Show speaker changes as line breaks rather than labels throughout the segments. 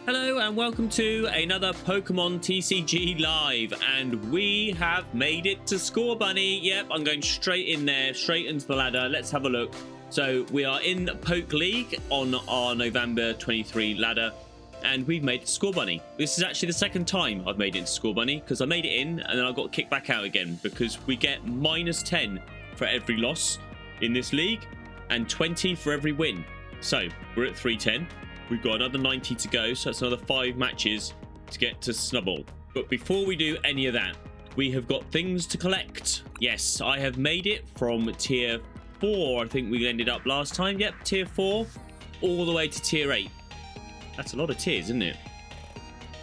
Hello and welcome to another Pokemon TCG Live, and we have made it to Score Bunny. Yep, I'm going straight in there, straight into the ladder. Let's have a look. So we are in Poke League on our November 23 ladder, and we've made it to Score Bunny. This is actually the second time I've made it to Score Bunny, because I made it in and then I got kicked back out again, because we get -10 for every loss in this league and 20 for every win. So we're at 310. We've got another 90 to go, so that's another 5 matches to get to Snubble. But before we do any of that, we have got things to collect. Yes, I have made it from tier 4, I think we ended up last time. Yep, tier 4, all the way to tier 8. That's a lot of tiers, isn't it?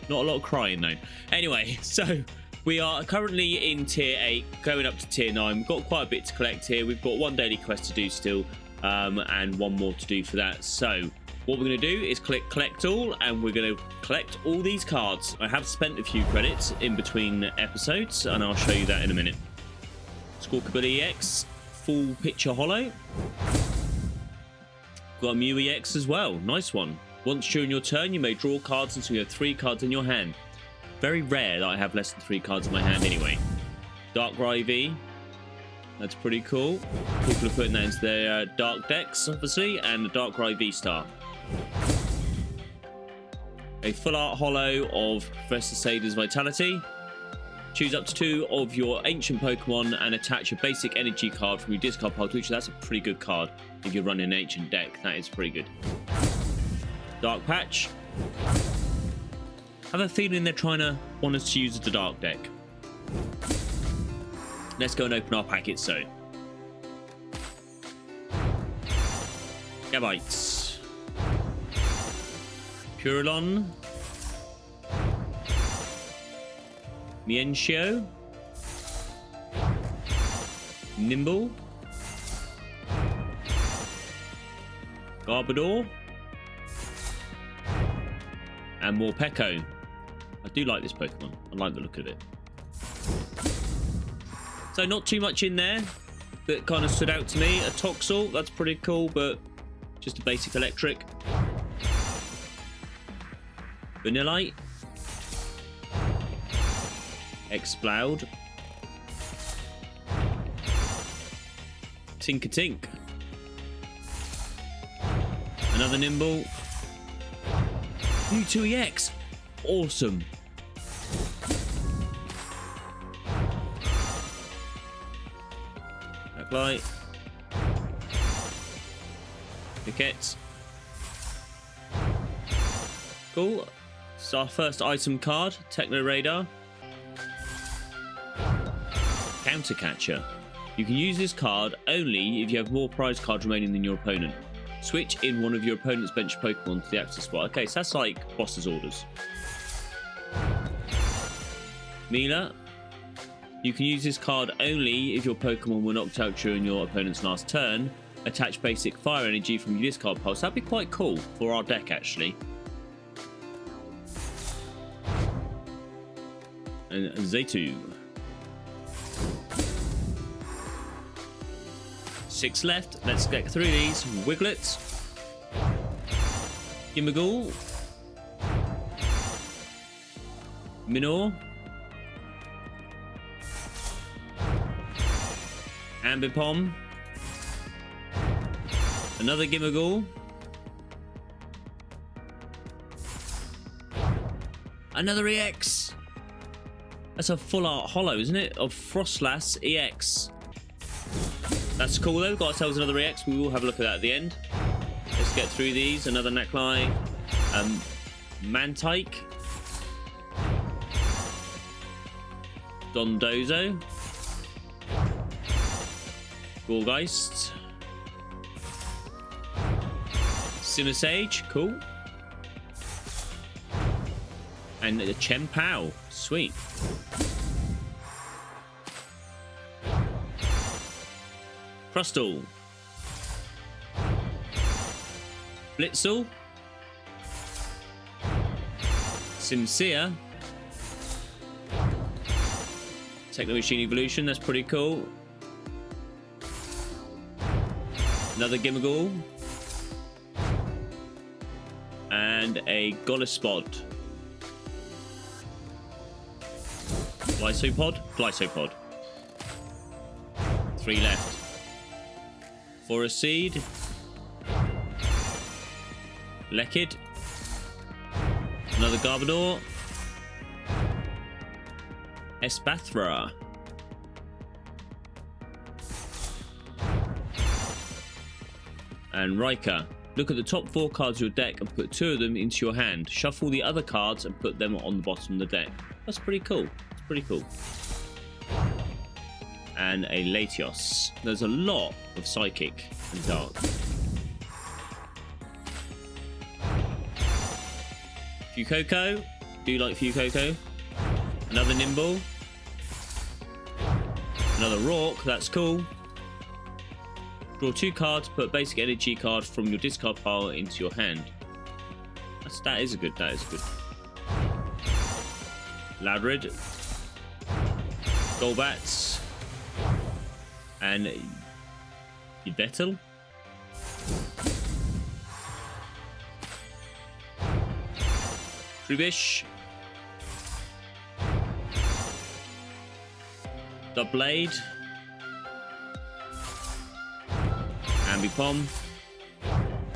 Not a lot of crying, though. Anyway, so we are currently in tier 8, going up to tier 9. We've got quite a bit to collect here. We've got one daily quest to do still, and one more to do for that. So what we're going to do is click collect all, and we're going to collect all these cards. I have spent a few credits in between episodes, and I'll show you that in a minute. Squawkabilly EX, full picture holo. Got a Mew EX as well, nice one. Once during your turn, you may draw cards until you have 3 cards in your hand. Very rare that I have less than 3 cards in my hand anyway. Darkrai V. That's pretty cool. People are putting that into their dark decks, obviously, and the Darkrai Vstar. A full art holo of Professor Sader's Vitality. Choose up to 2 of your ancient Pokemon and attach a basic energy card from your discard pile to each. That's a pretty good card if you're running an ancient deck. That is pretty good. Dark Patch. I have a feeling they're trying to want us to use the dark deck. Let's go and open our packets, so. Gabites. Purelon. Mienshio. Nimble. Garbodor. And Morpeko. I do like this Pokemon. I like the look of it. So not too much in there that kind of stood out to me. A Toxel, that's pretty cool, but just a basic electric. Vanillite. Exploud. Tinkatink. Another Nimble. Mewtwo EX. Awesome. Backlight. Piquet. Cool. It's our first item card. Techno Radar. Counter Catcher. You can use this card only if you have more prize cards remaining than your opponent. Switch in one of your opponent's bench Pokemon to the active spot. Okay, so that's like boss's orders. Mila. You can use this card only if your Pokemon were knocked out during your opponent's last turn. Attach basic fire energy from your discard pile. So that'd be quite cool for our deck, actually. And Zaytu. 6 left. Let's get through these. Wiglet. Gimmighoul. Minor. Ambipom. Another Gimmighoul. Another EX. That's a full art holo, isn't it? Of Frostlass EX. That's cool though. Got ourselves another EX. We will have a look at that at the end. Let's get through these. Another Neckline. Mantike. Dondozo. Gorgeist. Simisage. Cool. And the Chempao. Sweet. Crustle. Blitzel. Sincere. Techno Machine Evolution, that's pretty cool. Another Gimmighoul. And and a Golisopod. Glisopod. 3 left. Forest Seed. Lekid. Another Garbodor. Espathra. And Rika. Look at the top 4 cards of your deck and put 2 of them into your hand. Shuffle the other cards and put them on the bottom of the deck. That's pretty cool. It's pretty cool. And a Latios. There's a lot of Psychic and Dark. Fuecoco. Do you like Fuecoco? Another Nimble. Another Rock. That's cool. Draw 2 cards. Put a basic energy card from your discard pile into your hand. That is good. Loudred. Golbats. And Yveltal. Trubbish. Doublade. Ambipom.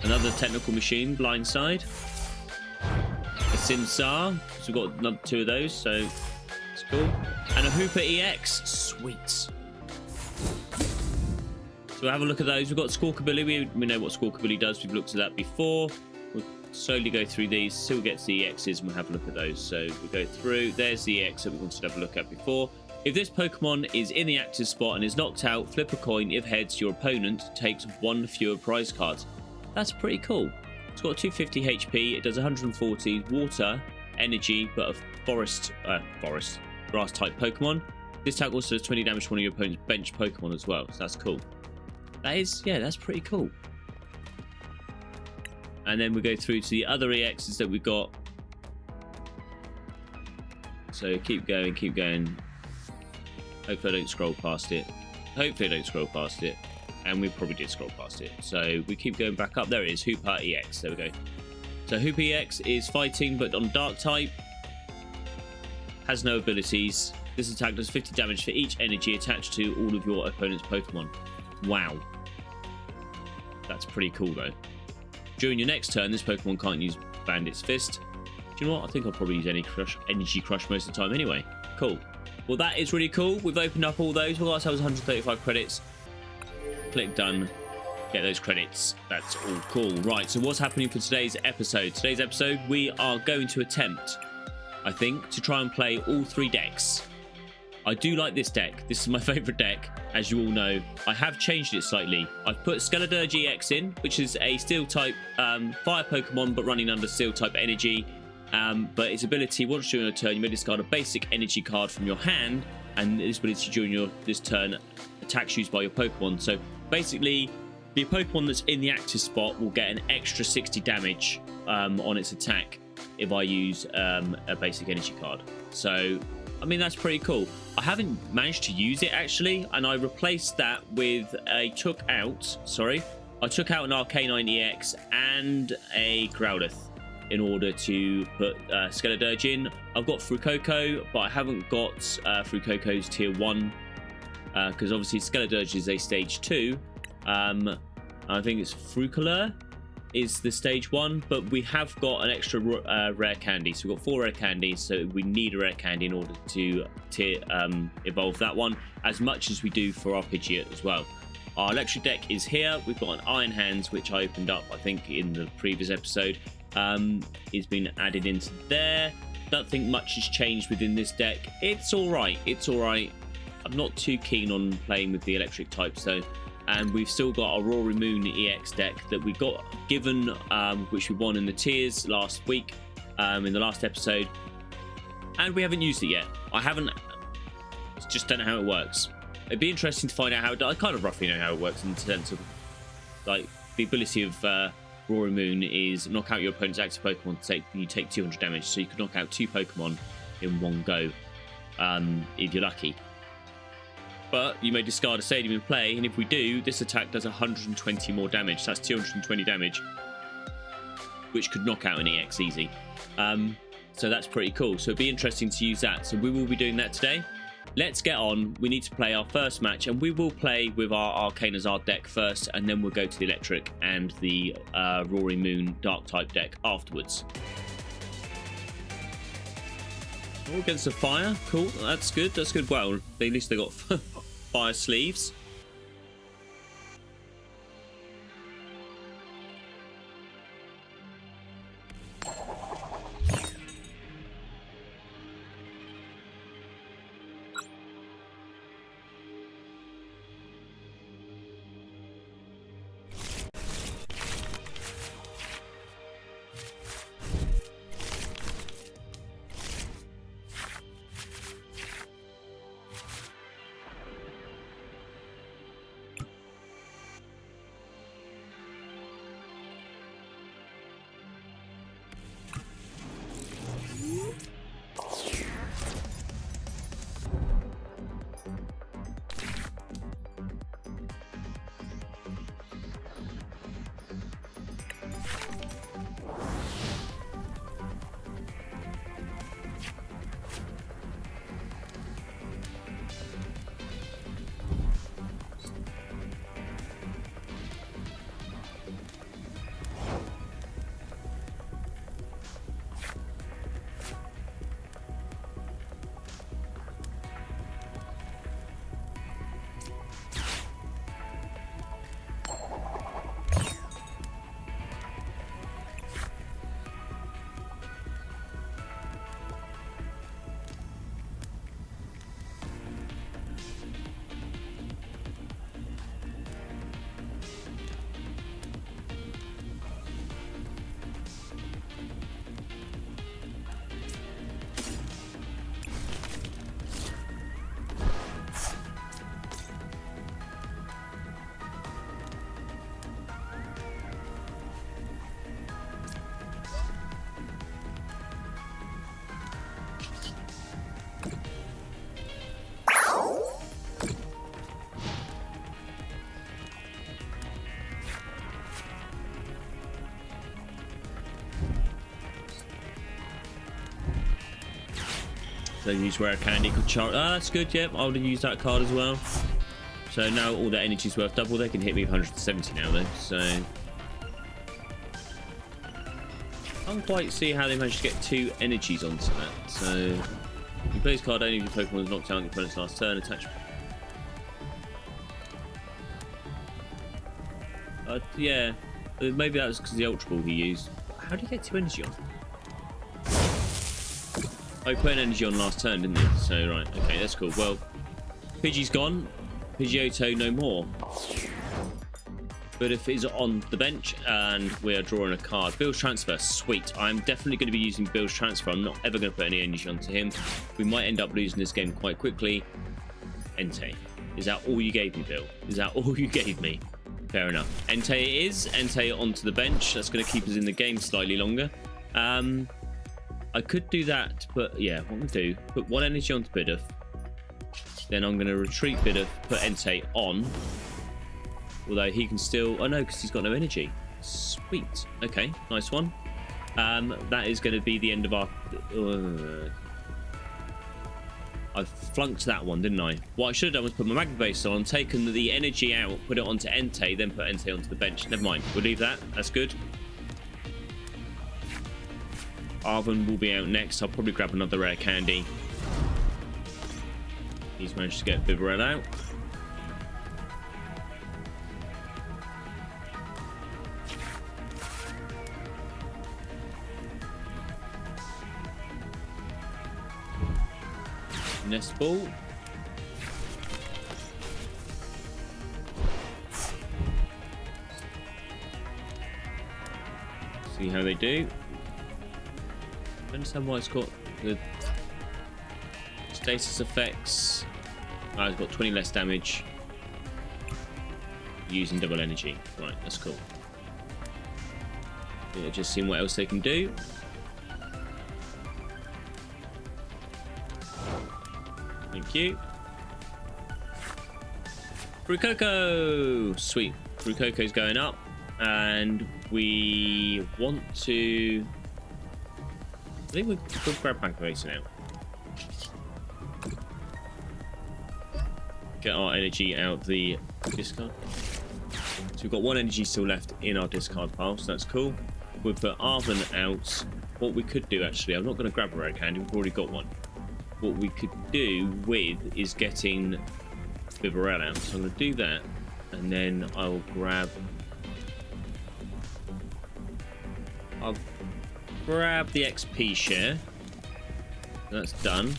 Another Technical Machine, Blindside. A Simsar, so we've got another 2 of those, so it's cool. And a Hooper EX, sweet. So we'll have a look at those. We've got Squawkabilly, we know what Squawkabilly does, we've looked at that before. We'll slowly go through these till we get to the EXs and we'll have a look at those. So we'll go through, there's the EX that we wanted to have a look at before. If this Pokemon is in the active spot and is knocked out, flip a coin. If heads, your opponent takes 1 fewer prize cards. That's pretty cool. It's got 250 HP. It does 140 water, energy, but a grass type Pokemon. This attack also does 20 damage to one of your opponent's bench Pokemon as well. So that's cool. That's pretty cool. And then we go through to the other EXs that we got. So keep going. Hopefully I don't scroll past it. And we probably did scroll past it. So we keep going back up. There it is, Hooper EX. There we go. So Hooper EX is fighting, but on Dark type. Has no abilities. This attack does 50 damage for each energy attached to all of your opponent's Pokemon. Wow. That's pretty cool, though. During your next turn, this Pokemon can't use Bandit's Fist. Do you know what? I think I'll probably use Energy Crush most of the time anyway. Cool. Well, that is really cool. We've opened up all those. We've got ourselves 135 credits. Click done. Get those credits. That's all cool. Right, so what's happening for today's episode? Today's episode, we are going to attempt, I think, to try and play all 3 decks. I do like this deck. This is my favourite deck, as you all know. I have changed it slightly. I've put Skeledirge EX in, which is a Steel-type fire Pokemon, but running under Steel-type energy. But its ability, once during your turn, you may discard a basic energy card from your hand, and this ability during this turn attacks used by your Pokemon. So basically, the Pokemon that's in the active spot will get an extra 60 damage on its attack if I use a basic energy card. So, I mean, that's pretty cool. I haven't managed to use it actually, and I replaced that with I took out an Arcanine EX and a Growlithe in order to put Skeledirge in. I've got Fuecoco, but I haven't got Fuecoco's tier 1 because obviously Skeledirge is a stage 2. I think it's Frucolor is the stage 1, but we have got an extra rare candy. So we've got 4 rare candies, so we need a rare candy in order to evolve that one, as much as we do for our Pidgeot as well. Our electric deck is here. We've got an Iron Hands, which I opened up, I think, in the previous episode. It's been added into there. Don't think much has changed within this deck. It's alright. I'm not too keen on playing with the electric types though. And we've still got our Rory Moon EX deck that we got given, which we won in the tiers last week, in the last episode. And we haven't used it yet. Just don't know how it works. It'd be interesting to find out how it does. I kind of roughly know how it works in the sense of, like, the ability of Rory Moon is knock out your opponent's active Pokemon you take 200 damage, so you can knock out 2 Pokemon in one go, if you're lucky. But you may discard a Stadium in play, and if we do, this attack does 120 more damage. That's 220 damage, which could knock out an EX easy. So that's pretty cool. So it'd be interesting to use that. So we will be doing that today. Let's get on. We need to play our first match, and we will play with our Arcanizard deck first, and then we'll go to the Electric and the Rory Moon Dark type deck afterwards. Oh, against the fire. Cool. That's good. That's good. Well, at least they got fire sleeves. So use rare candy could charge. Ah, that's good. Yep, I would have used that card as well. So now all that energy's worth double. They can hit me with 170 now though. So I can't quite see how they managed to get 2 energies onto that. So you play this card only if your Pokemon is knocked out on your opponent's last turn. Attach. Yeah, maybe that was because of the Ultra Ball he used. How did he get 2 energy on? Oh, he put an energy on last turn, didn't he? So, right. Okay, that's cool. Well, Pidgey's gone. Pidgeotto no more. But if it's on the bench and we are drawing a card. Bill's Transfer. Sweet. I'm definitely going to be using Bill's Transfer. I'm not ever going to put any energy onto him. We might end up losing this game quite quickly. Entei. Is that all you gave me, Bill? Is that all you gave me? Fair enough. Entei it is. Entei onto the bench. That's going to keep us in the game slightly longer. I could do that, but yeah, what I'm going to do, put 1 energy onto Bidoof. Then I'm going to retreat Bidoof, put Entei on. Although he can still... Oh no, because he's got no energy. Sweet. Okay, nice one. That is going to be the end of our... I flunked that one, didn't I? What I should have done was put my Magnezone on, taken the energy out, put it onto Entei, then put Entei onto the bench. Never mind, we'll leave that. That's good. Arven will be out next. I'll probably grab another rare candy. He's managed to get Bibarel out. Nest Ball. See how they do. I understand why it's got the status effects. It's got 20 less damage using double energy. Right, that's cool. Yeah, just seeing what else they can do. Thank you. Frucoco! Sweet. Frucoco's going up. And we want to... I think we'll grab Magnezone out. Get our energy out the discard. So we've got one energy still left in our discard pile, so that's cool. We'll put Arven out. What we could do, actually, I'm not going to grab a rare candy, we've already got one. What we could do with is getting Bibarel out. So I'm going to do that, and then I'll grab the XP share. That's done.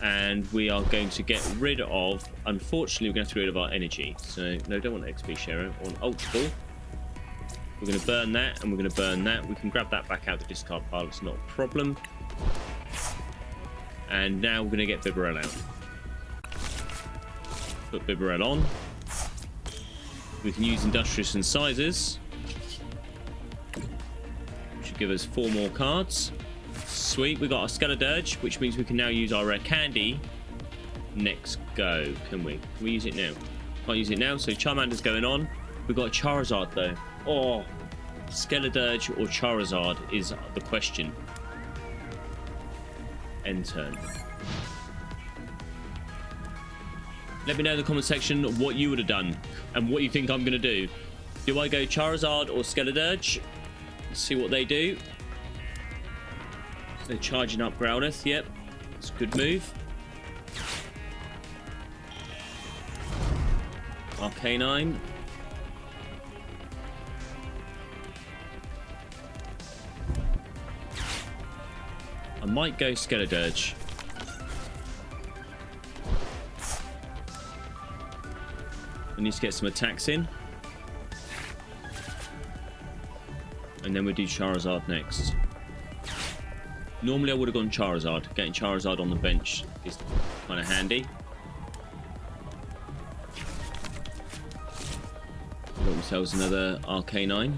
And we are going to get rid of, unfortunately, we're going to have to get rid of our energy. So, no, don't want the XP share. I want Ultra Ball. We're going to burn that, and we're going to burn that. We can grab that back out the discard pile. It's not a problem. And now we're going to get Bibarel out. Put Bibarel on. We can use Industrious Incisors. Which should give us 4 more cards. Sweet, we got our Skeledirge, which means we can now use our rare candy. Next go, can we? Can we use it now? Can't use it now, so Charmander's going on. We've got a Charizard though. Oh, Skeledirge or Charizard is the question. End turn. Let me know in the comment section what you would have done and what you think I'm going to do. Do I go Charizard or Skeledirge? Let's see what they do. They're charging up Growlithe. Yep, it's a good move. Arcanine. I might go Skeledirge. I need to get some attacks in. And then we do Charizard next. Normally I would have gone Charizard. Getting Charizard on the bench is kind of handy. Got themselves another Arcanine.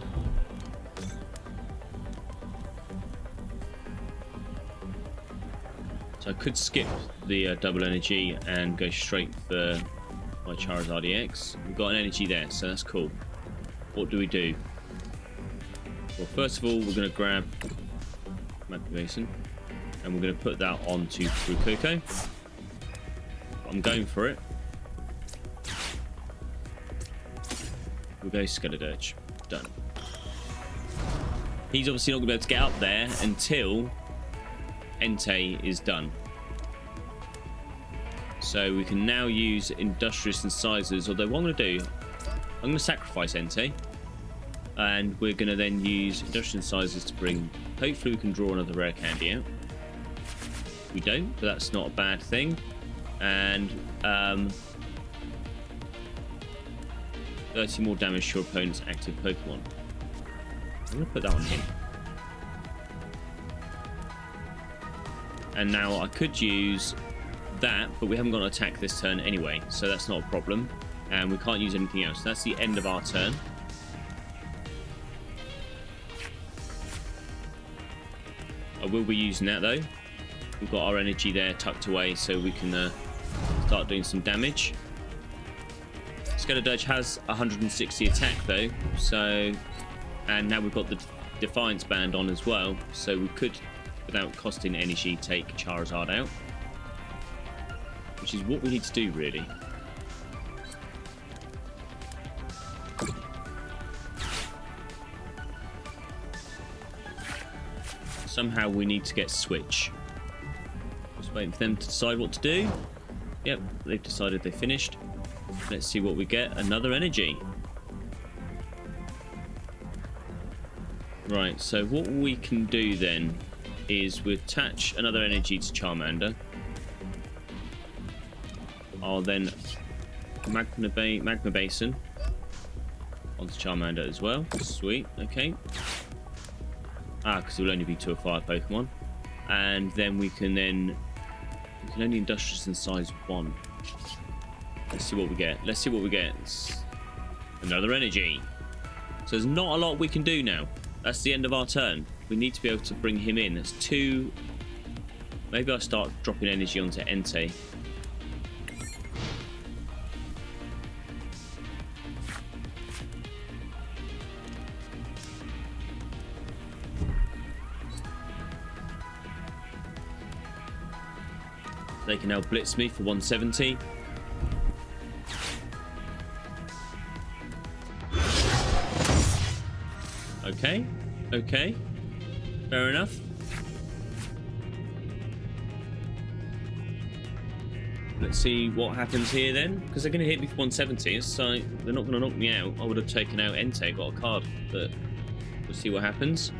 So I could skip the double energy and go straight for my Charizard EX. We've got an energy there, so that's cool. What do we do? Well, first of all, we're going to grab Magnezone, and we're going to put that onto Fuecoco. I'm going for it. We'll go Skeledirge. Done. He's obviously not going to be able to get up there until Entei is done. So we can now use Industrious Incisors, although what I'm going to do, I'm going to sacrifice Entei. And we're going to then use Industrious Incisors to bring... Hopefully we can draw another rare candy out. We don't, but that's not a bad thing. And 30 more damage to your opponent's active Pokemon. I'm going to put that on him. And now I could use that, but we haven't got an attack this turn anyway, so that's not a problem. And we can't use anything else. That's the end of our turn. I will be using that though. We've got our energy there tucked away, so we can start doing some damage. Skeledirge has 160 attack though, so, and now we've got the Defiance band on as well, so we could, without costing energy, take Charizard out, which is what we need to do really. Somehow we need to get Switch. Just waiting for them to decide what to do. Yep, they've decided they finished. Let's see what we get. Another energy. Right, so what we can do then is we attach another energy to Charmander. I'll then Magma Basin onto Charmander as well. Sweet, okay. Because it will only be to a fire Pokemon. And then we can only Industrious Incise one. Let's see what we get. Let's see what we get. Another energy. So there's not a lot we can do now. That's the end of our turn. We need to be able to bring him in. That's 2. Maybe I'll start dropping energy onto Entei. They can now blitz me for 170. Okay, okay, fair enough. Let's see what happens here then, because they're going to hit me for 170, so they're not going to knock me out. I would have taken out Entei, got a card, but we'll see what happens.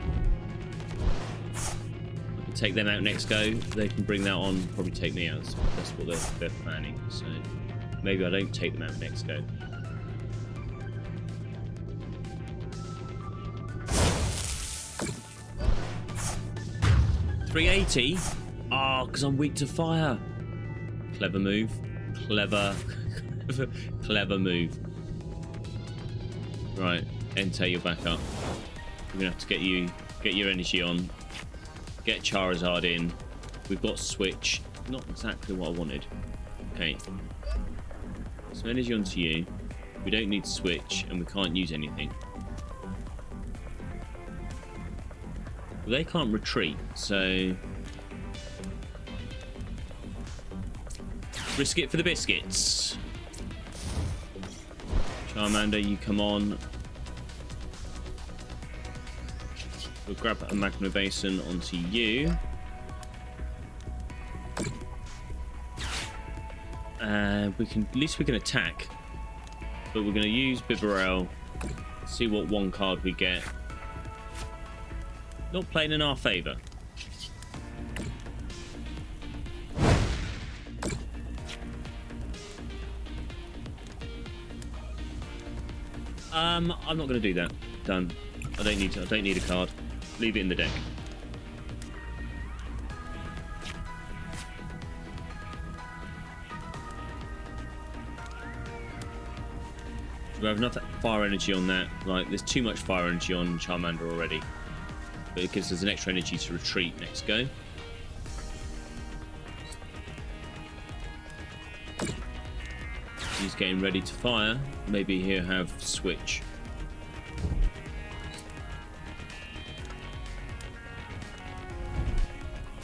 I can take them out next go. They can bring that on, probably take me out. That's what they're planning. So maybe I don't take them out next go. $380? Ah, because I'm weak to fire. Clever move. Clever. Clever move. Right, Entei, you're back up. We're gonna have to get your energy on. Get Charizard in. We've got Switch. Not exactly what I wanted. Okay. Some energy onto you. We don't need Switch, and we can't use anything. Well, they can't retreat, so risk it for the biscuits. Charmander, you come on. We'll grab a Magnezone onto you. We can, at least we can attack. But we're going to use Bibarel. See what one card we get. Not playing in our favour. I'm not going to do that. Done. I don't need a card. Leave it in the deck. We have enough fire energy on that. Like, there's too much fire energy on Charmander already. But it gives us an extra energy to retreat next go. He's getting ready to fire. Maybe he'll have Switch.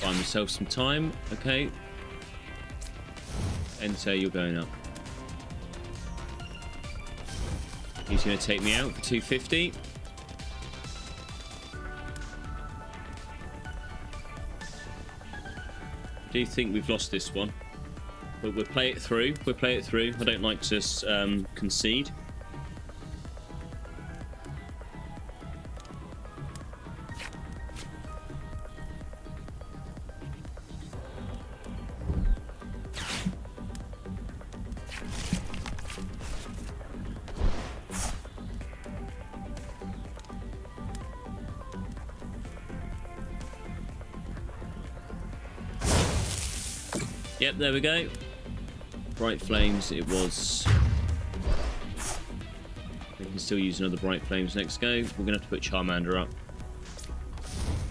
Buy myself some time. Okay. Entei, you're going up. He's going to take me out for 250. I do think we've lost this one. But we'll play it through. We'll play it through. I don't like to concede. Yep, there we go. Bright Flames it was. We can still use another Bright Flames next go. We're going to have to put Charmander up.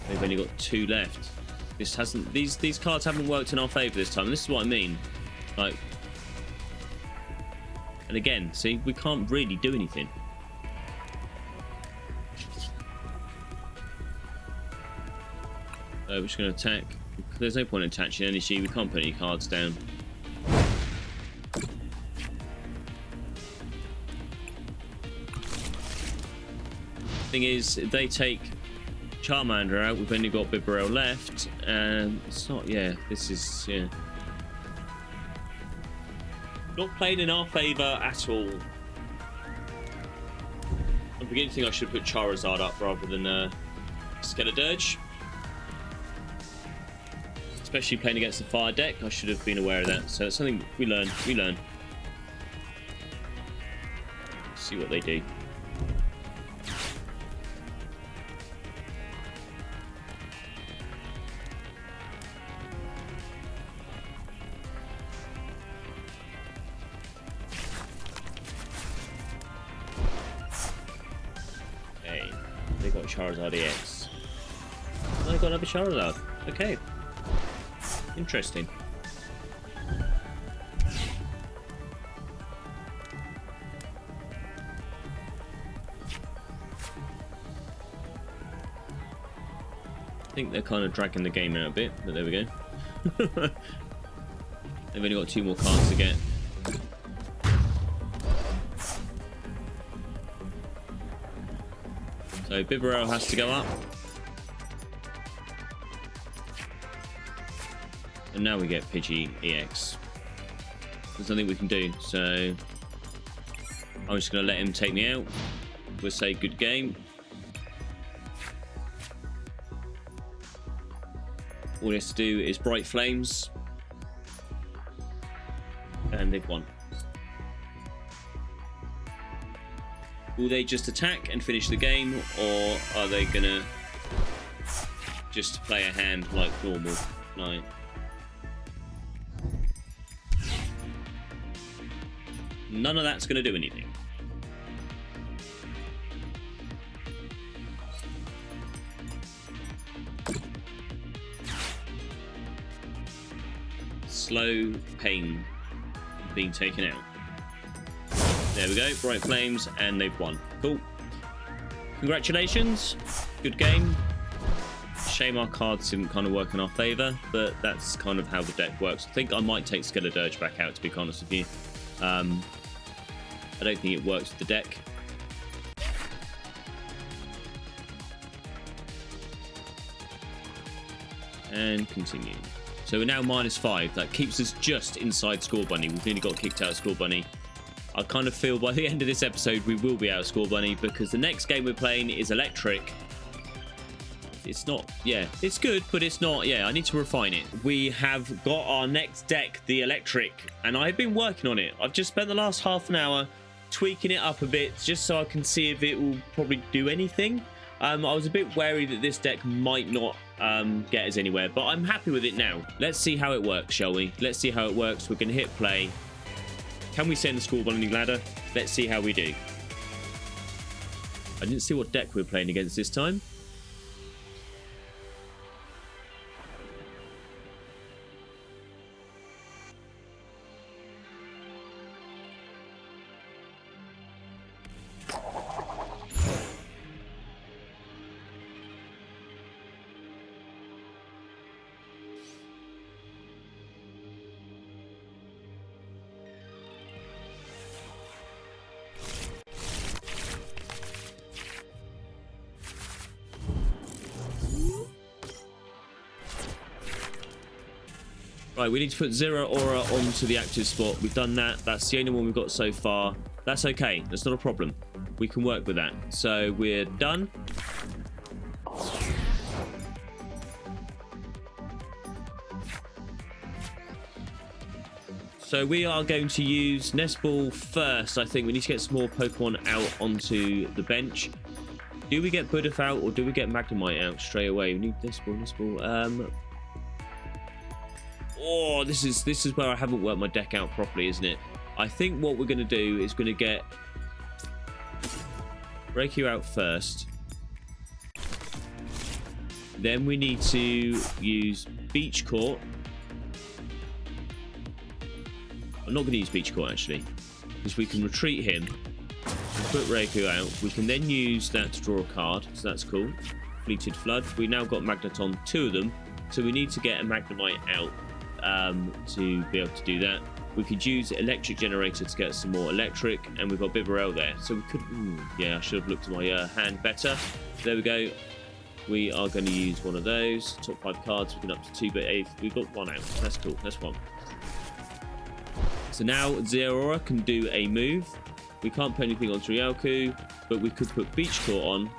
They've only got 2 left. This hasn't. These cards haven't worked in our favour this time. This is what I mean. Like, and again, see, we can't really do anything. We're just going to attack. There's no point in attaching energy. We can't put any cards down. Thing is, if they take Charmander out, we've only got Bibarel left, and it's not. Yeah, this is not playing in our favour at all. I'm beginning to think I should put Charizard up rather than Skeledirge. Especially playing against the fire deck, I should have been aware of that. So it's something we learn. We learn. See what they do. Okay, they got Charizard EX. Oh, they got another Charizard. Okay. Interesting. I think they're kind of dragging the game out a bit, but there we go. They've only got 2 more cards to get. So Bibarel has to go up. And now we get Pidgey EX. There's nothing we can do, so I'm just going to let him take me out. We'll say good game. All he has to do is Bright Flames. And they've won. Will they just attack and finish the game, or are they going to just play a hand like normal? No. None of that's going to do anything. Slow pain being taken out. There we go, Bright Flames, and they've won. Cool. Congratulations. Good game. Shame our cards didn't kind of work in our favour, but that's kind of how the deck works. I think I might take Skeledirge back out, to be honest with you. I don't think it works with the deck. And continue. So we're now -5. That keeps us just inside Score Bunny. We've nearly got kicked out of Score Bunny. I kind of feel by the end of this episode we will be out of Score Bunny, because the next game we're playing is Electric. It's not, yeah, it's good, but it's not, yeah, I need to refine it. We have got our next deck, the Electric, and I've been working on it. I've just spent the last half an hour tweaking it up a bit just so I can see if it will probably do anything. I was a bit wary that this deck might not get us anywhere, but I'm happy with it now. Let's see how it works, shall we? Let's see how it works. We're going to hit play. Can we send the Score Bunny ladder? Let's see how we do. I didn't see what deck we're playing against this time. Right, we need to put Zero Aura onto the active spot. We've done that. That's the only one we've got so far. That's okay. That's not a problem. We can work with that. So we're done. So we are going to use Nest Ball first. I think we need to get some more Pokemon out onto the bench. Do we get Buddha out, or do we get Magnemite out straight away? We need Nest Ball. Oh, this is where I haven't worked my deck out properly, isn't it? I think what we're going to do is going to get Raikou out first. Then we need to use Beach Court. I'm not going to use Beach Court, actually, because we can retreat him and put Raikou out. We can then use that to draw a card, so that's cool. Fleeted Flood. We now got Magneton, 2 of them, so we need to get a Magnemite out. To be able to do that. We could use Electric Generator to get some more electric, and we've got Bibarel there, so we could, yeah, I should have looked at my hand better. There we go. We are going to use one of those top 5 cards. We can up to 2, but we've got 1 out. That's cool. That's 1. So now Zero Aura can do a move. We can't put anything on Rialku, but we could put Beach Court on.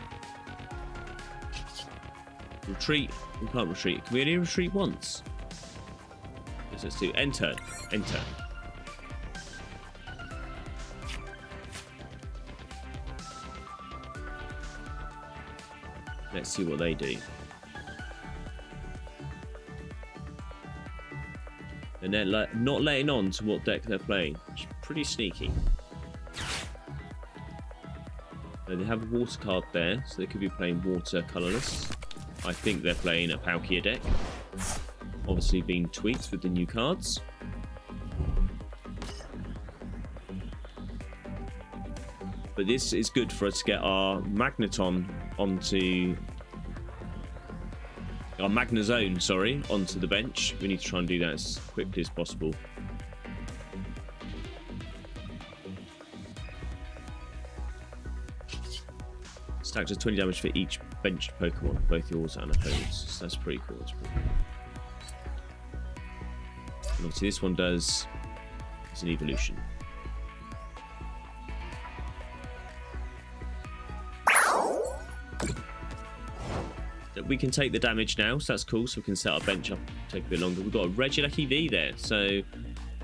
Retreat. We can't retreat. Can we only retreat once? Let's do enter. Enter. Let's see what they do. And they're not letting on to what deck they're playing. It's pretty sneaky. So they have a water card there, so they could be playing water colourless. I think they're playing a Palkia deck. Obviously being tweaked with the new cards. But this is good for us to get our Magneton onto our Magnezone, sorry, onto the bench. We need to try and do that as quickly as possible. Stacks of 20 damage for each benched Pokemon, both yours and opponents. So that's pretty cool. That's pretty cool. And obviously this one does, it's an evolution. We can take the damage now, so that's cool. So we can set our bench up, take a bit longer. We've got a Regieleki V there, so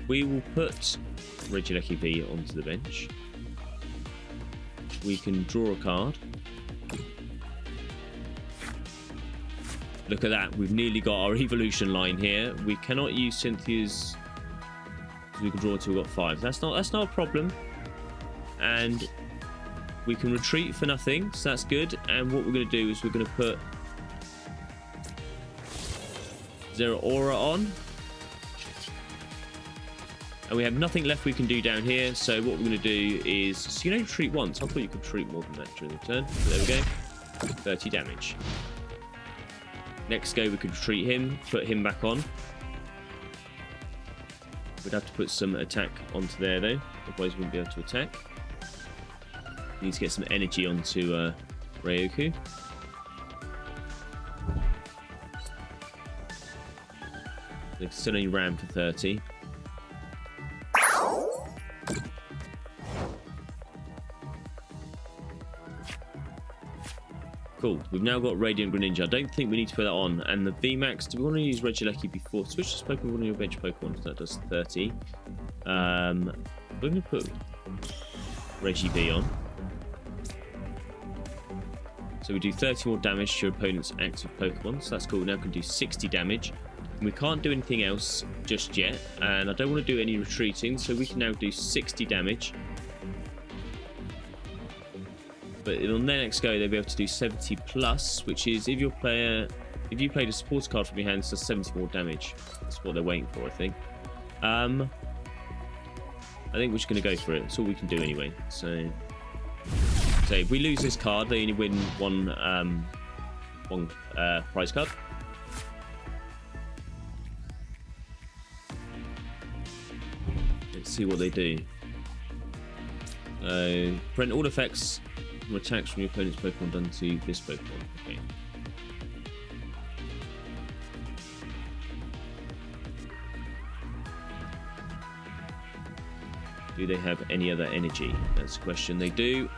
we will put Regieleki V onto the bench. We can draw a card. Look at that, we've nearly got our evolution line here. We cannot use Cynthia's, we can draw until we've got 5. That's not a problem. And we can retreat for nothing, so that's good. And what we're going to do is we're going to put Zeraora on, and we have nothing left we can do down here. So what we're going to do is, so you can only treat once. I thought you could treat more than that during the turn. So there we go, 30 damage. Next go we could retreat him, put him back on. We'd have to put some attack onto there though, otherwise we wouldn't be able to attack. Need to get some energy onto Ryoku. They still only ram for 30. Cool. We've now got Radiant Greninja. I don't think we need to put that on. And the VMAX, do we want to use Regieleki before? Switch this Pokemon one of your bench Pokemon, so that does 30. We're going to put Regi V on. So we do 30 more damage to your opponent's active Pokemon. So that's cool. Now we can do 60 damage. We can't do anything else just yet, and I don't want to do any retreating, so we can now do 60 damage. But on their next go, they'll be able to do 70 plus, which is if you played a supporter card from your hand, so 70 more damage. That's what they're waiting for, I think. I think we're just going to go for it. That's all we can do anyway. So if we lose this card, they only win one prize card. Let's see what they do. Prevent all effects from attacks from your opponent's Pokemon done to this Pokemon. Okay. Do they have any other energy? That's the question. They do.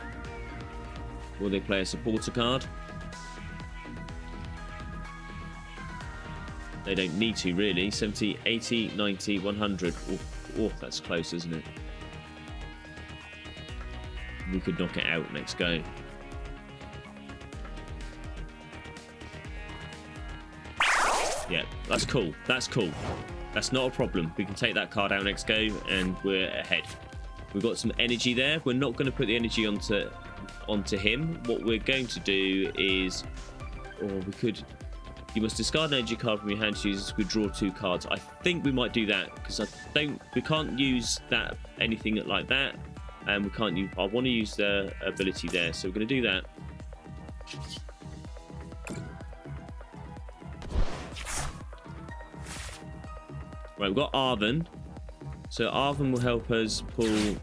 Will they play a supporter card? They don't need to, really. 70, 80, 90, 100. Oh, that's close, isn't it? We could knock it out next go. Yeah, that's cool. That's cool. That's not a problem. We can take that card out next go, and we're ahead. We've got some energy there. We're not going to put the energy onto him. What we're going to do is, or we could. You must discard an energy card from your hand to use this. We draw 2 cards. I think we might do that because we can't use that anything like that, and we can't use. I want to use the ability there, so we're going to do that. Right, we've got Arven. So Arven will help us pull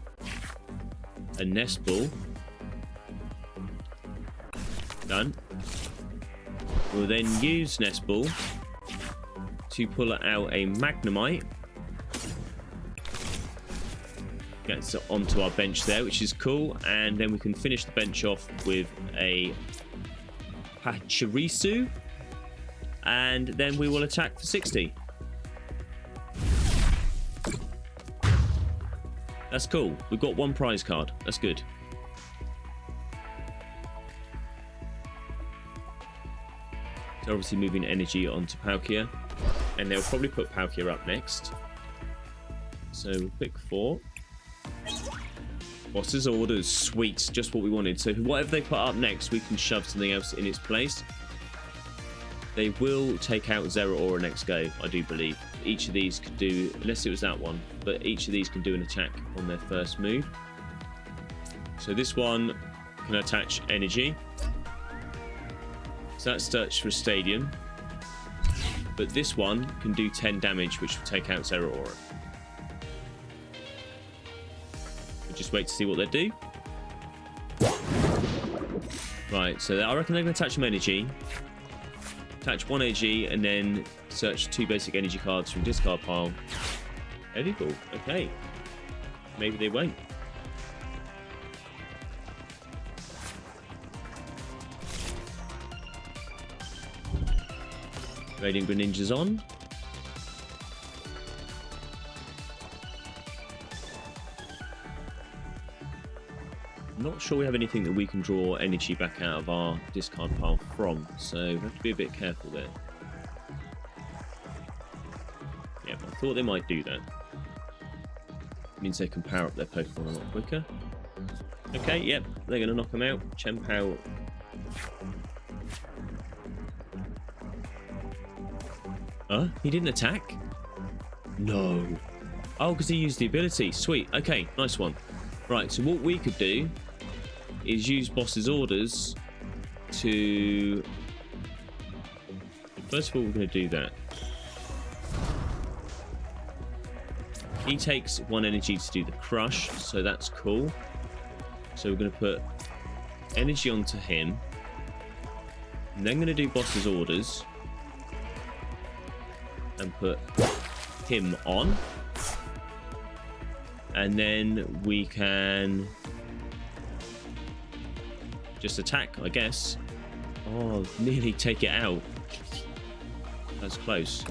a Nest Ball. Done. We'll then use Nest Ball to pull out a Magnemite. Gets onto our bench there, which is cool. And then we can finish the bench off with a Pachirisu. And then we will attack for 60. That's cool. We've got 1 prize card. That's good. So obviously moving energy onto Palkia. And they'll probably put Palkia up next. So we'll pick 4. Boss's orders. Sweet. Just what we wanted. So whatever they put up next, we can shove something else in its place. They will take out Zeraora next go, I do believe. Each of these could do, unless it was that one, but each of these can do an attack on their first move. So this one can attach energy. So that's search for a stadium. But this one can do 10 damage, which will take out Zeraora. We'll just wait to see what they do. Right, so I reckon they're going to attach some energy. Attach 1 energy and then search 2 basic energy cards from discard pile. Edible, okay. Maybe they won't. Radiant Greninja's on. Not sure we have anything that we can draw energy back out of our discard pile from, so we have to be a bit careful there. Yeah, but I thought they might do that. It means they can power up their Pokemon a lot quicker. Okay, yep, they're going to knock them out. Chien-Pao. He didn't attack? No. Oh, because he used the ability. Sweet. Okay, nice one. Right, so what we could do is use Boss's orders to... First of all, we're going to do that. He takes 1 energy to do the crush, so that's cool. So we're going to put energy onto him. And then going to do Boss's orders. And put him on. And then we can just attack, I guess. Oh, nearly take it out. That's close.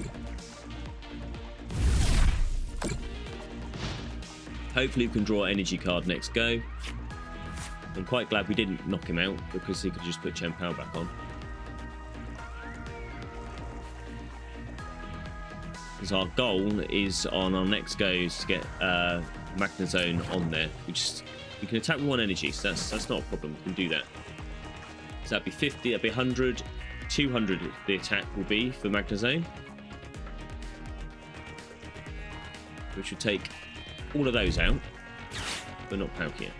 Hopefully we can draw an energy card next go. I'm quite glad we didn't knock him out because he could just put Chien-Pao back on. Because our goal is on our next go is to get Magnezone on there. We can attack with 1 energy, so that's not a problem. We can do that. So that'd be 50, that'd be 100, 200 the attack will be for Magnezone. Which would take all of those out, but not Palkia.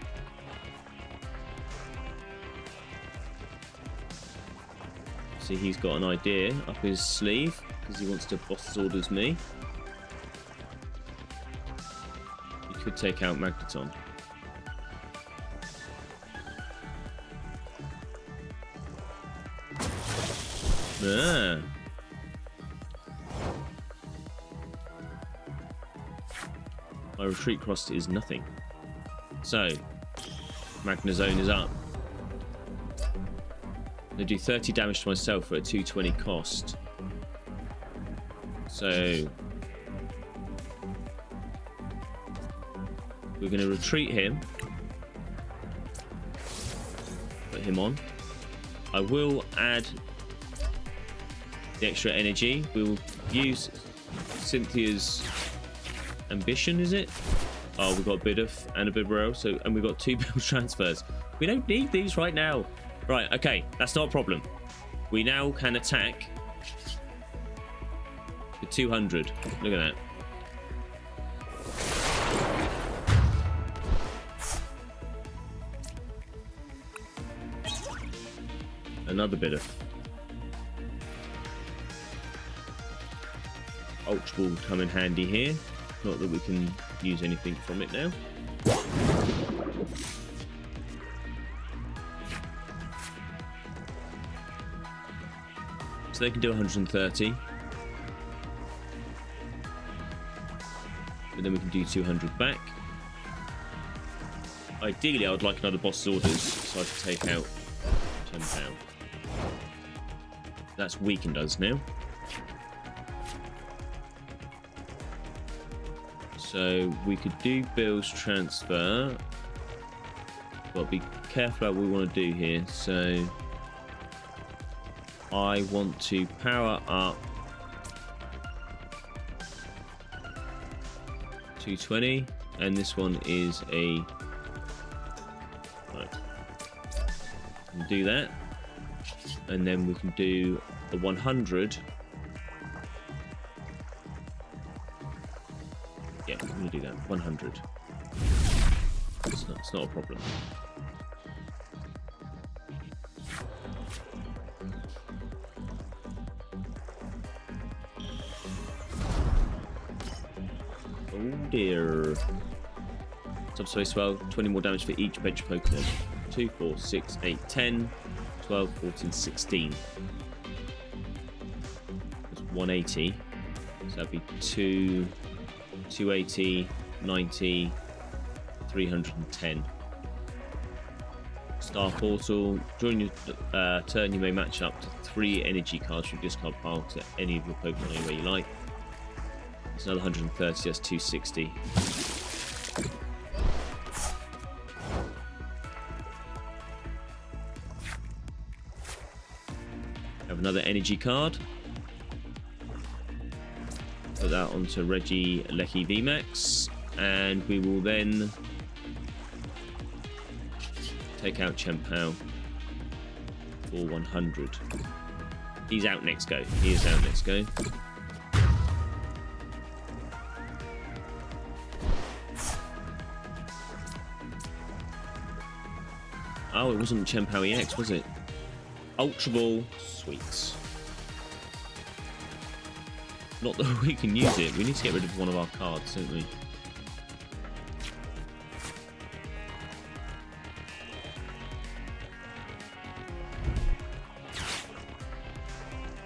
See, he's got an idea up his sleeve because he wants to Boss's orders me. He could take out Magnezone. Ah. My retreat cost is nothing. So, Magnezone is up. They do 30 damage to myself for a 220 cost. So we're going to retreat him. Put him on. I will add the extra energy. We will use Cynthia's ambition, is it? Oh, we've got a Bidoof and a Bibarel, and we've got 2 build transfers. We don't need these right now. Right, okay, that's not a problem. We now can attack for 200. Look at that. Another Bidoof. Ultra Ball will come in handy here. Not that we can use anything from it now. So they can do 130. But then we can do 200 back. Ideally, I would like another Boss's orders so I can take out Chien-Pao. That's weakened us now. So we could do Bill's transfer. But be careful about what we want to do here. So I want to power up 220, and this one is a... Right. We'll do that. And then we can do a 100. Yeah, I'm going to do that. 100. It's not a problem. Oh dear. Subspace Swell, 20 more damage for each bench Pokemon. 2, 4, 6, 8, 10, 12, 14, 16. That's 180. So that'd be 280, 90, 310. Star Portal. During your turn, you may match up to 3 energy cards from your discard pile to any of your Pokemon anywhere you like. It's another 130, that's 260. Have another energy card. Put that onto Regieleki VMAX, and we will then take out Chien-Pao for 100. He's out next go. He is out next go. Oh, it wasn't Chien-Pao EX, was it? Ultra Ball. Sweet. Not that we can use it. We need to get rid of one of our cards, don't we?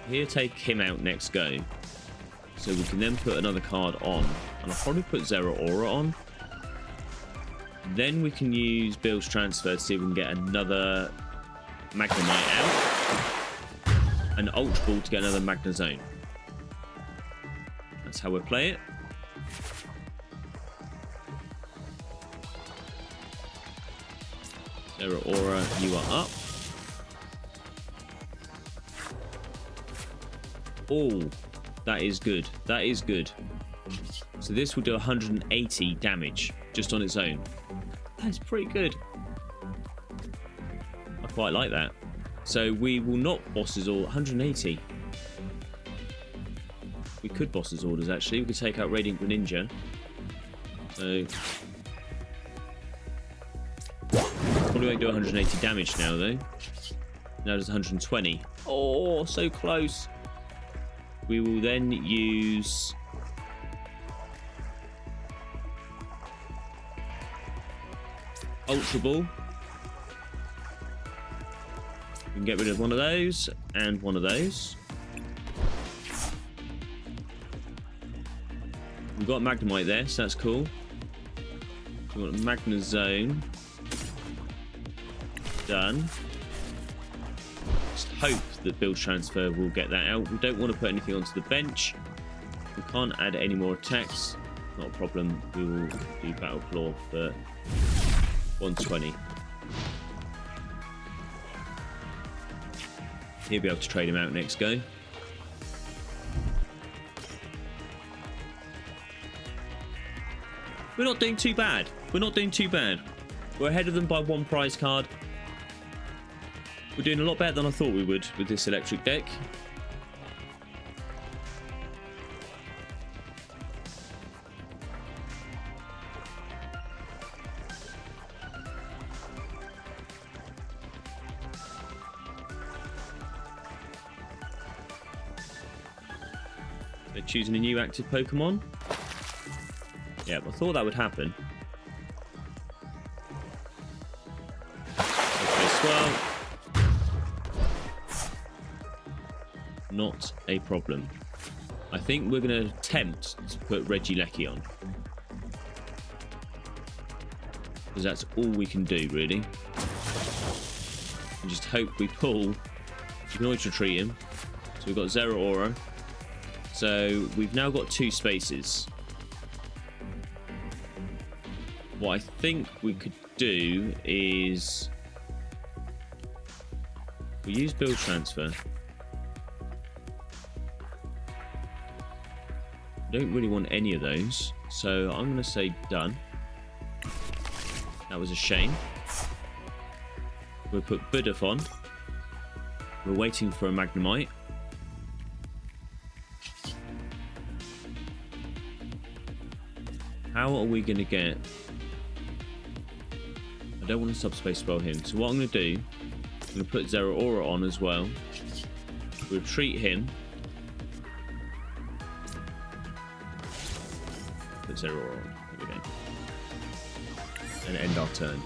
Here, take him out next go. So we can then put another card on. And I'll probably put Zeraora on. Then we can use Bill's Transfer to see if we can get another Magnemite out. And Ultra Ball to get another Magnezone. That's how we'll play it. Zeraora, you are up. Oh, that is good. That is good. So this will do 180 damage just on its own. That's pretty good. I quite like that. So we will not boss his all 180. We could boss his orders actually. We could take out Radiant Greninja. So probably won't do 180 damage now though. Now does 120. Oh, so close. We will then use Ultra Ball. We can get rid of one of those and one of those. We've got Magnemite there, so that's cool. We want a Magnezone. Done. Just hope that Bill's Transfer will get that out. We don't want to put anything onto the bench. We can't add any more attacks. Not a problem. We will do Battle Claw for 120. He'll be able to trade him out next go. We're not doing too bad. We're not doing too bad. We're ahead of them by 1 prize card. We're doing a lot better than I thought we would with this electric deck. They're choosing a new active Pokemon. Yeah, I thought that would happen. Okay, Swell. Not a problem. I think we're going to attempt to put Regieleki on. Because that's all we can do, really. And just hope we pull. You can always retreat him. So we've got Zeraora. So we've now got 2 spaces. What I think we could do is we use Build Transfer. I don't really want any of those, so I'm going to say done. That was a shame. We'll put Bidoof on. We're waiting for a Magnemite. How are we going to get... I don't want to subspace spell him. So what I'm going to do, I'm going to put Zeraora on as well. We'll treat him. Put Zeraora on. There we go. And end our turn.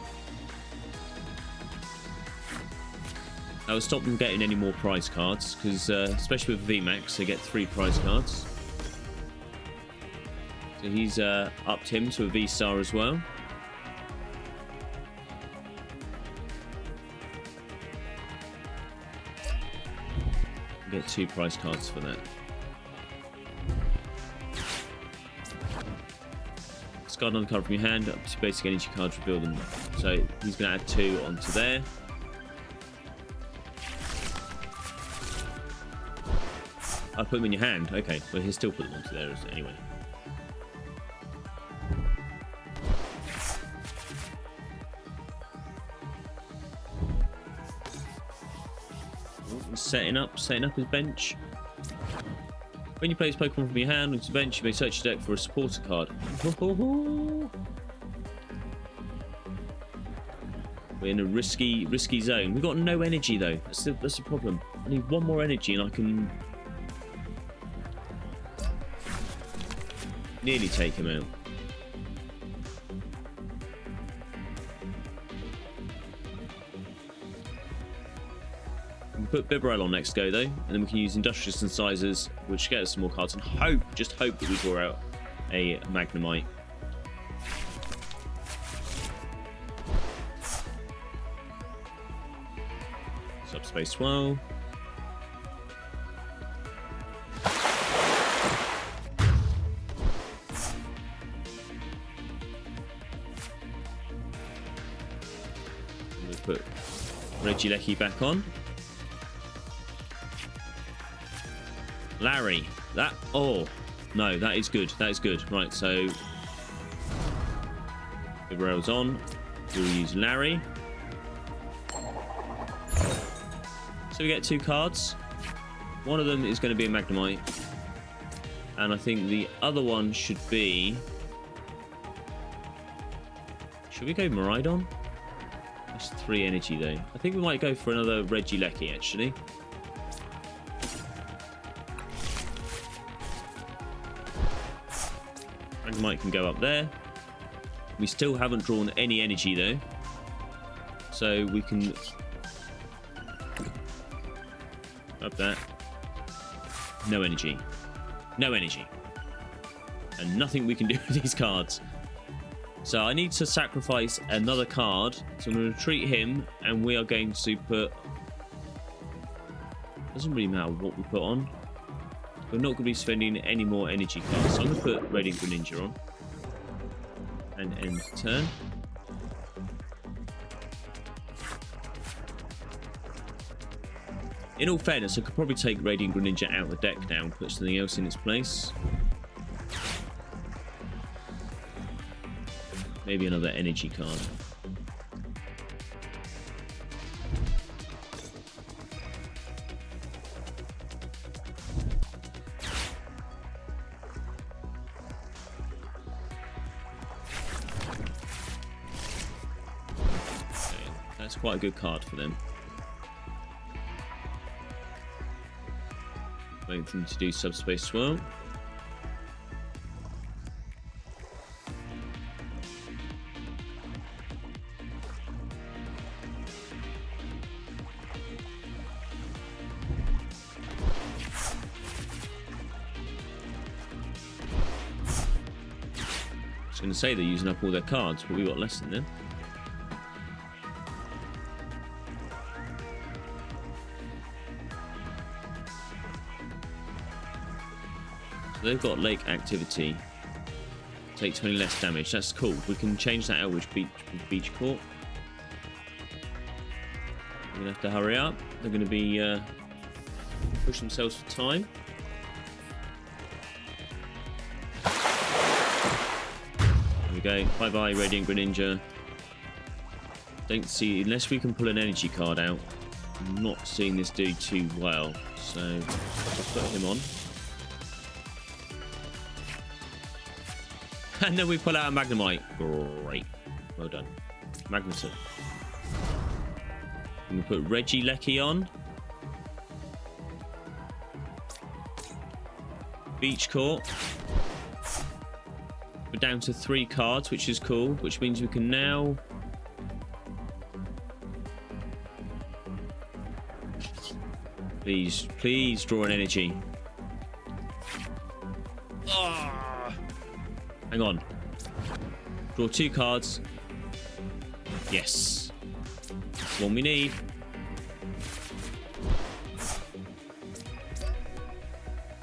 That will stop them getting any more prize cards, because especially with VMAX, they get 3 prize cards. So he's upped him to a V-Star as well. Get 2 prize cards for that. Discard another card from your hand, up to basic energy cards, reveal them. So he's going to add 2 onto there. I put them in your hand. Okay, well he'll still put them onto there anyway. Setting up his bench. When you play this Pokemon from your hand onto the bench, you may search your deck for a supporter card. We're in a risky zone. We've got no energy though. That's the problem. I need 1 more energy and I can nearly take him out. Put Bibarel on next go though, and then we can use Industrious Incisors, which get us some more cards, and just hope that we draw out a Magnemite. Subspace Swell. We'll put Regieleki back on. Larry, oh no, that is good. That is good. Right, so the rail's on. We'll use Larry. So we get 2 cards. One of them is going to be a Magnemite, and I think the other one should be. Should we go Miraidon? That's 3 energy though. I think we might go for another Regieleki actually. Magnemite can go up there. We still haven't drawn any energy though, so we can up that. No energy, and nothing we can do with these cards. So I need to sacrifice another card, so I'm going to retreat him, and we are going to put, doesn't really matter what we put on. We're not going to be spending any more energy cards, so I'm going to put Radiant Greninja on and end turn. In all fairness, I could probably take Radiant Greninja out of the deck now and put something else in its place. Maybe another energy card. That's quite a good card for them. Waiting for them to do Subspace Swirl. I was going to say they're using up all their cards, but we've got less than them. They've got Lake Activity. Take 20 less damage. That's cool. We can change that out with Beach Court. We're going to have to hurry up. They're going to be push themselves for time. There we go. Bye-bye, Radiant Greninja. Don't see... Unless we can pull an energy card out, I'm not seeing this do too well. So, let's put him on. And then we pull out a Magnemite. Great. Well done. Magnezone. And we put Regieleki on. Beach Court. We're down to 3 cards, which is cool, which means we can now... Please, please draw an energy. Oh. Hang on. Draw 2 cards. Yes. That's the one we need.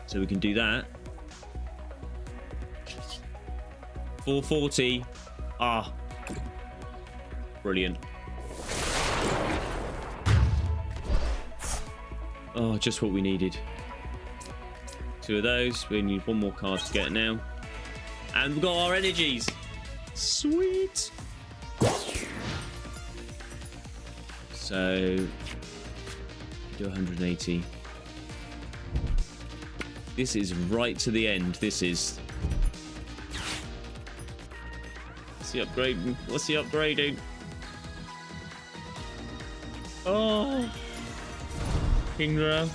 So we can do that. 440. Ah. Brilliant. Oh, just what we needed. 2 of those. We need 1 more card to get it now. And we've got our energies. Sweet. So, do 180. This is right to the end. This is... What's the upgrading? What's the upgrading? Oh! Kingdra.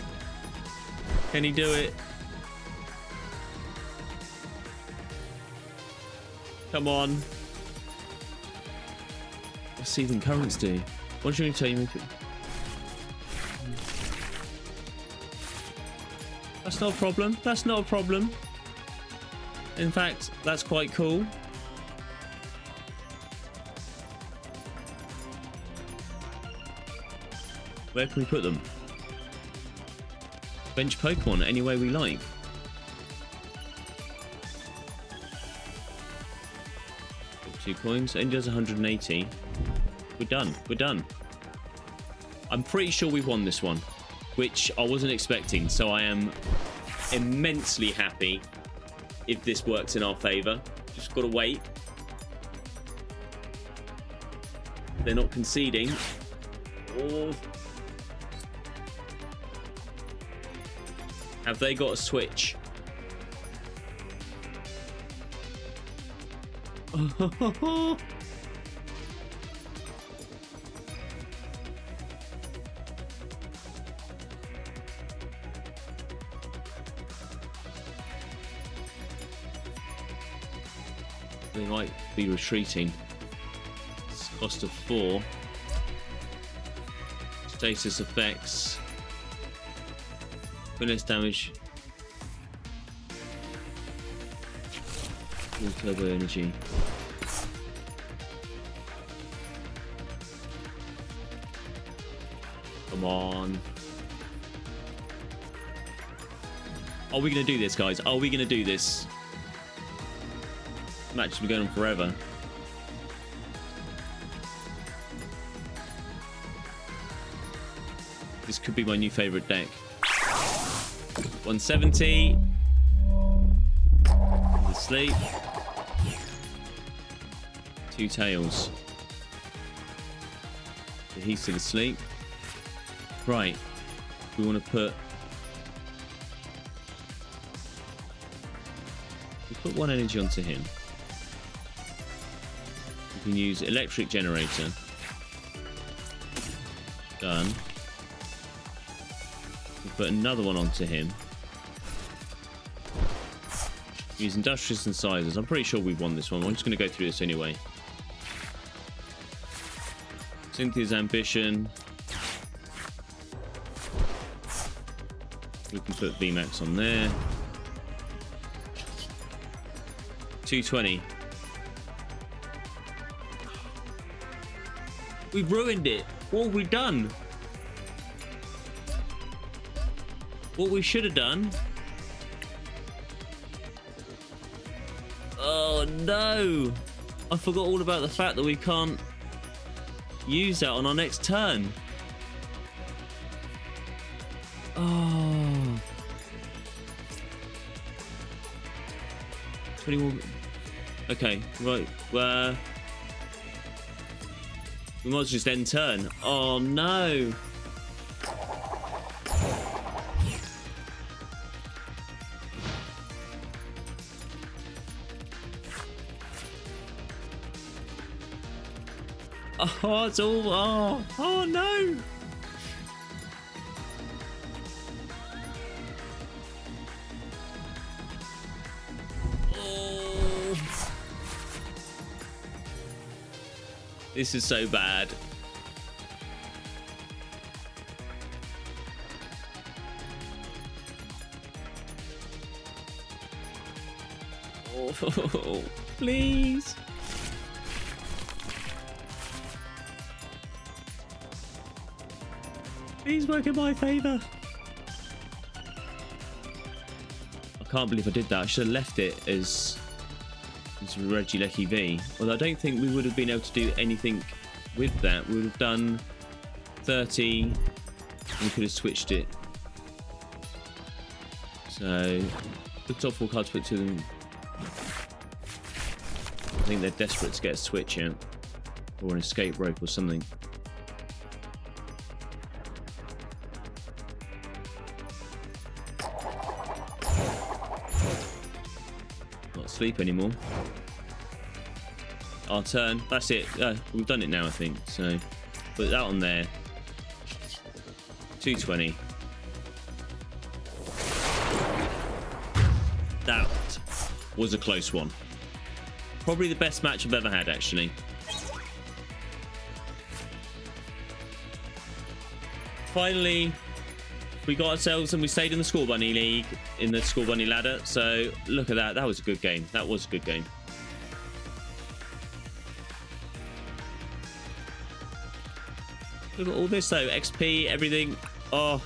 Can he do it? Come on. What's Seething Currents do? What do you tell me? That's not a problem. That's not a problem. In fact, that's quite cool. Where can we put them? Bench Pokemon any way we like. Got 2 coins. Only does 180. We're done. We're done. I'm pretty sure we've won this one, which I wasn't expecting. So I am immensely happy if this works in our favor. Just got to wait. They're not conceding. Oh. Have they got a switch? They might be retreating. It's cost of 4. Status effects. For less damage. Full turbo energy. Come on. Are we going to do this, guys? Are we going to do this? Match has been going on forever. This could be my new favorite deck. 170. Asleep. 2 tails. So he's still asleep. Right. We want to put... We put 1 energy onto him. We can use electric generator. Done. We put another one onto him. Use Industrious Incisors. I'm pretty sure we've won this one. I'm just going to go through this anyway. Cynthia's Ambition. We can put VMAX on there. 220. We've ruined it. What have we done? What we should have done... Oh no! I forgot all about the fact that we can't use that on our next turn. Oh. 21. Okay, right. We might just end turn. Oh no! Oh, it's all... Oh no! Oh. This is so bad. Oh, please. Please work in my favor. I can't believe I did that. I should have left it as Regieleki V. Although I don't think we would have been able to do anything with that. We would have done 30 and we could have switched it. So the top 4 cards put to them. I think they're desperate to get a switch out or an escape rope or something. Not asleep anymore. Our turn. That's it. We've done it now, I think. So put that on there. 220. That was a close one. Probably the best match I've ever had, actually. Finally, we got ourselves and we stayed in the Score Bunny League, in the Score Bunny ladder. So look at that. That was a good game. That was a good game. Look at all this, though. XP, everything. Oh,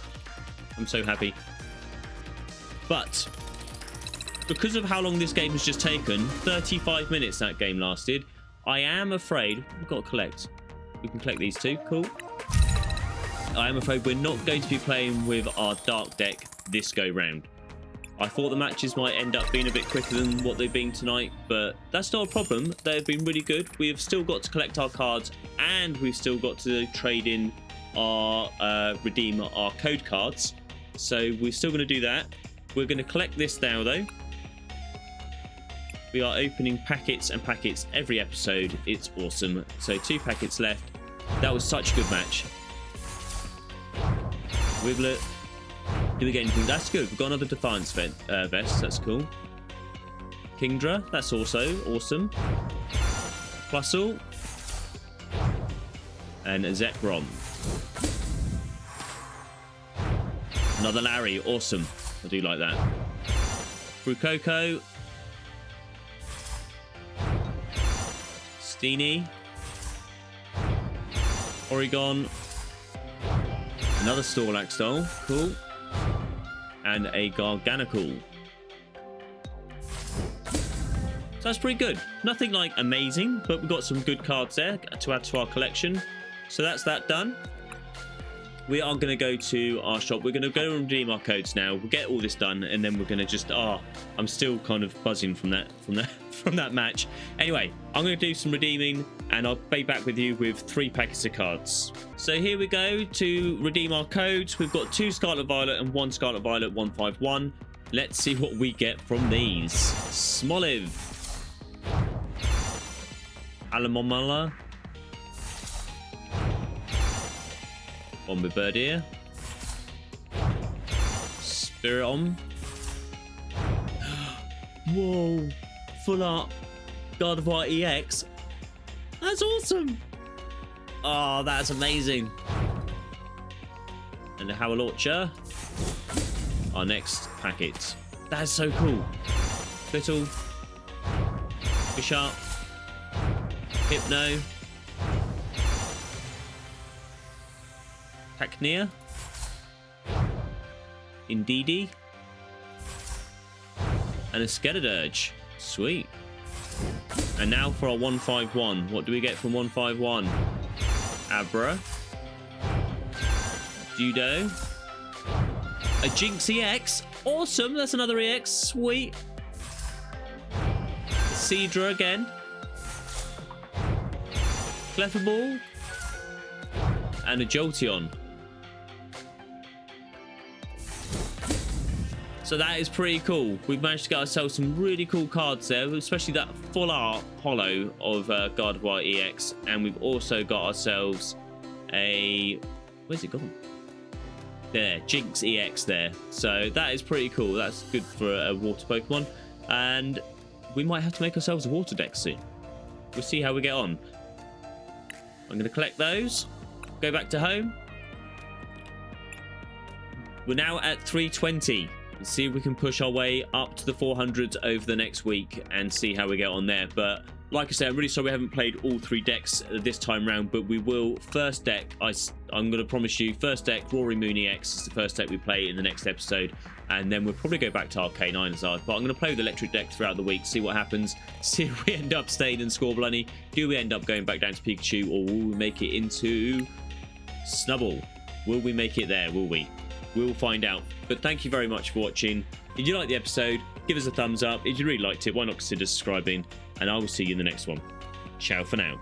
I'm so happy. But because of how long this game has just taken, 35 minutes that game lasted, I am afraid we've got to collect. We can collect these two. Cool. I am afraid we're not going to be playing with our dark deck this go round. I thought the matches might end up being a bit quicker than what they've been tonight, but that's not a problem. They've been really good. We have still got to collect our cards, and we've still got to trade in our redeem our code cards. So we're still going to do that. We're going to collect this now, though. We are opening packets and packets every episode. It's awesome. So 2 packets left. That was such a good match. Wiblet. Do we get anything? That's good. We've got another Defiance vest. That's cool. Kingdra. That's also awesome. Plusle. And a Zekrom. Another Larry. Awesome. I do like that. Frucoco. Steenie. Oregon. Another Snorlax doll. Cool. And a Garganical. So that's pretty good. Nothing like amazing, but we've got some good cards there to add to our collection. So that's that done. We are going to go to our shop. We're going to go and redeem our codes now. We'll get all this done, and then we're going to just... I'm still kind of buzzing from that match. Anyway, I'm going to do some redeeming, and I'll be back with you with 3 packets of cards. So here we go to redeem our codes. We've got 2 Scarlet Violet and 1 Scarlet Violet 151. Let's see what we get from these. Smoliv. Alamomala. Bombirdier. Spiritomb. Whoa. Full art Gardevoir EX. That's awesome. Oh, that's amazing. And the Howlorcha. Our next packet. That's so cool. Little. Bisharp. Hypno. Hacknea. Indeedee. And a Skedadurge. Sweet. And now for our 151. What do we get from 151? Abra. Judo. A Jinx EX. Awesome. That's another EX. Sweet. Seadra again. Clefable. And a Jolteon. So that is pretty cool. We've managed to get ourselves some really cool cards there, especially that full art holo of Gardevoir EX. And we've also got ourselves a... Where's it gone? There, Jinx EX there. So that is pretty cool. That's good for a water Pokemon. And we might have to make ourselves a water deck soon. We'll see how we get on. I'm going to collect those. Go back to home. We're now at 320. Let's see if we can push our way up to the 400s over the next week and see how we get on there. But like I said, I'm really sorry we haven't played all 3 decks this time round, but we will. First deck, I'm going to promise you, first deck, Rory Mooney X is the first deck we play in the next episode. And then we'll probably go back to Arcane Ironzard. But I'm going to play with electric deck throughout the week, see what happens. See if we end up staying in Scorbunny. Do we end up going back down to Pikachu, or will we make it into Snubbull? Will we make it there? Will we? We'll find out. But thank you very much for watching. If you liked the episode, give us a thumbs up. If you really liked it, why not consider subscribing? And I will see you in the next one. Ciao for now.